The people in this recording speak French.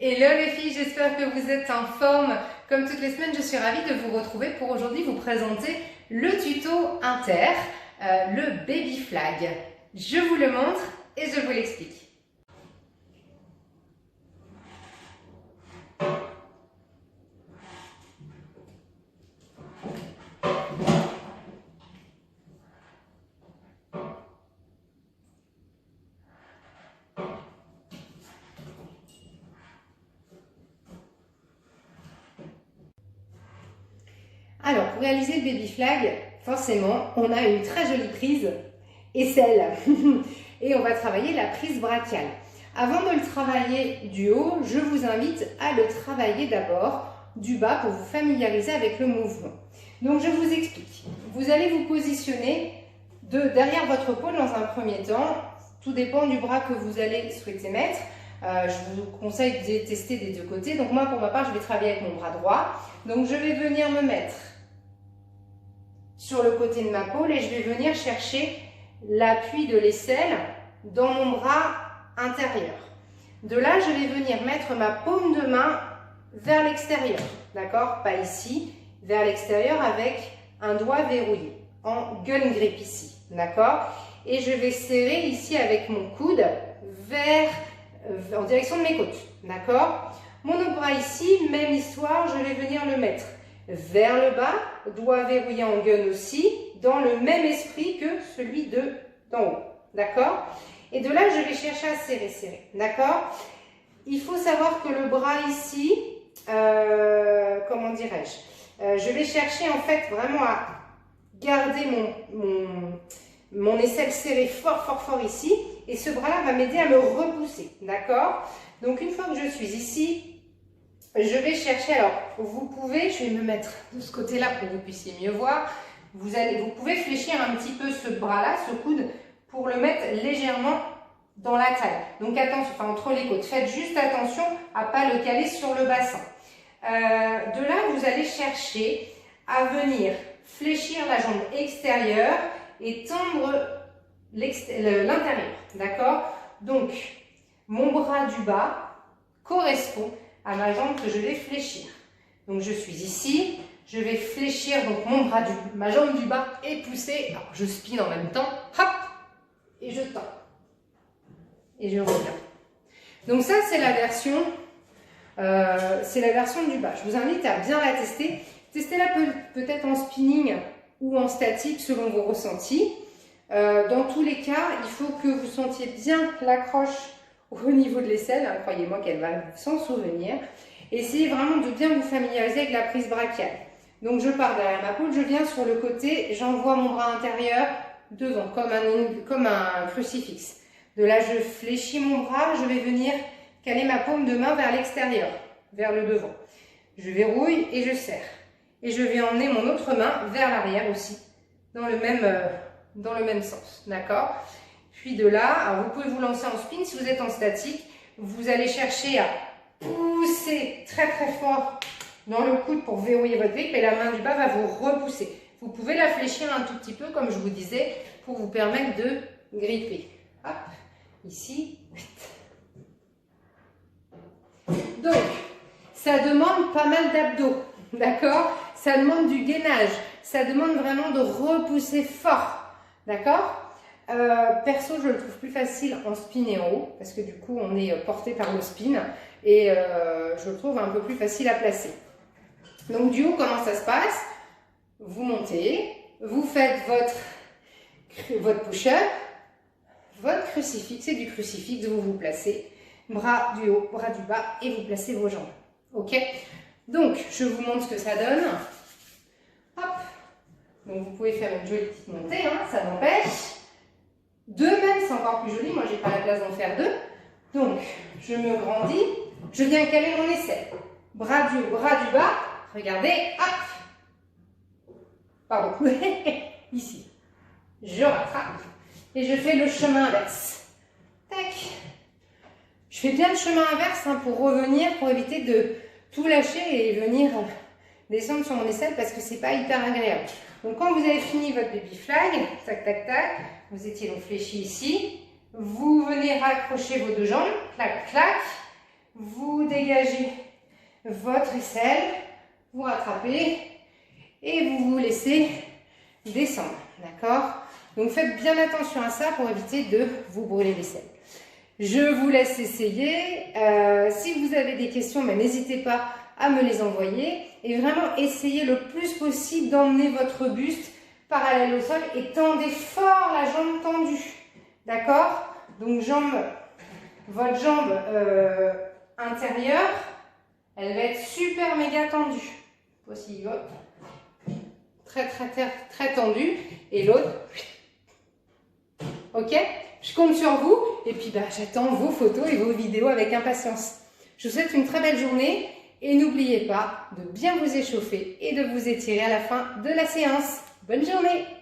Hello les filles, j'espère que vous êtes en forme. Comme toutes les semaines, je suis ravie de vous retrouver pour aujourd'hui vous présenter le tuto inter, le baby flag. Je vous le montre et je vous l'explique. Alors, pour réaliser le baby flag, forcément, on a une très jolie prise, aisselle, et on va travailler la prise brachiale. Avant de le travailler du haut, je vous invite à le travailler d'abord du bas pour vous familiariser avec le mouvement. Donc, je vous explique. Vous allez vous positionner derrière votre épaule dans un premier temps. Tout dépend du bras que vous allez souhaiter mettre. Je vous conseille de tester des deux côtés. Donc, moi, pour ma part, je vais travailler avec mon bras droit. Donc, je vais venir me mettre sur le côté de ma épaule et je vais venir chercher l'appui de l'aisselle dans mon bras intérieur. De là, je vais venir mettre ma paume de main vers l'extérieur, d'accord? Pas ici, vers l'extérieur avec un doigt verrouillé, en gun grip ici, d'accord? Et je vais serrer ici avec mon coude en direction de mes côtes, d'accord? Mon autre bras ici, même histoire, je vais venir le mettre vers le bas, doigt verrouillé en gun aussi, dans le même esprit que celui d'en haut, d'accord? Et de là, je vais chercher à serrer, d'accord? Il faut savoir que le bras ici, comment dirais-je, je vais chercher en fait vraiment à garder mon aisselle serrée fort ici, et ce bras-là va m'aider à me repousser, d'accord? Donc une fois que je suis ici, je vais chercher, alors vous pouvez, je vais me mettre de ce côté-là pour que vous puissiez mieux voir, vous pouvez fléchir un petit peu ce bras-là, ce coude, pour le mettre légèrement dans la taille. Donc attention, enfin entre les côtes, faites juste attention à ne pas le caler sur le bassin. De là, vous allez chercher à venir fléchir la jambe extérieure et tendre l'intérieur, d'accord? Donc, mon bras du bas correspond à ma jambe que je vais fléchir. Donc, je suis ici, je vais fléchir, donc ma jambe du bas est poussée. Alors, je spin en même temps, hop, et je tends. Et je reviens. Donc, ça, c'est la version du bas. Je vous invite à bien la tester. Testez-la peut-être en spinning ou en statique selon vos ressentis. Dans tous les cas, il faut que vous sentiez bien l'accroche au niveau de l'aisselle. Hein, croyez-moi qu'elle va s'en souvenir. Essayez vraiment de bien vous familiariser avec la prise brachiale. Donc, je pars derrière ma épaule, je viens sur le côté, j'envoie mon bras intérieur devant, comme un crucifix. De là, je fléchis mon bras, je vais venir caler ma paume de main vers l'extérieur, vers le devant. Je verrouille et je serre. Et je vais emmener mon autre main vers l'arrière aussi, dans le même sens, d'accord? Puis de là, alors vous pouvez vous lancer en spin. Si vous êtes en statique, vous allez chercher à pousser très fort dans le coude pour verrouiller votre grip et la main du bas va vous repousser. Vous pouvez la fléchir un tout petit peu, comme je vous disais, pour vous permettre de gripper. Hop, ici. Donc, ça demande pas mal d'abdos, d'accord? Ça demande du gainage, ça demande vraiment de repousser fort, d'accord? Perso, je le trouve plus facile en spin et en haut, parce que du coup, on est porté par le spin, et je le trouve un peu plus facile à placer. Donc, du haut, comment ça se passe? Vous montez, vous faites votre push-up, votre crucifix, et du crucifix, vous vous placez, bras du haut, bras du bas, et vous placez vos jambes. Ok? Donc, je vous montre ce que ça donne. Hop. Donc, vous pouvez faire une jolie petite montée, hein, ça n'empêche. Deux même, c'est encore plus joli. Moi, j'ai pas la place d'en faire deux. Donc, je me grandis. Je viens caler mon aisselle. Bras du haut, bras du bas. Regardez, hop. Pardon. Ici. Je rattrape. Et je fais le chemin inverse. Tac. Je fais bien le chemin inverse hein, pour revenir, pour éviter de tout lâcher et venir descendre sur mon aisselle parce que c'est pas hyper agréable. Donc quand vous avez fini votre baby flag, tac tac tac, vous étiez donc fléchi ici, vous venez raccrocher vos deux jambes, clac clac, vous dégagez votre aisselle, vous rattrapez et vous vous laissez descendre, d'accord? Donc faites bien attention à ça pour éviter de vous brûler l'aisselle. Je vous laisse essayer. Si vous avez des questions, n'hésitez pas à me les envoyer. Et vraiment, essayez le plus possible d'emmener votre buste parallèle au sol et tendez fort la jambe tendue. D'accord? Donc votre jambe intérieure, elle va être super méga tendue. Voici, hop. Très tendue. Et l'autre. Ok? Je compte sur vous et puis j'attends vos photos et vos vidéos avec impatience. Je vous souhaite une très belle journée et n'oubliez pas de bien vous échauffer et de vous étirer à la fin de la séance. Bonne journée!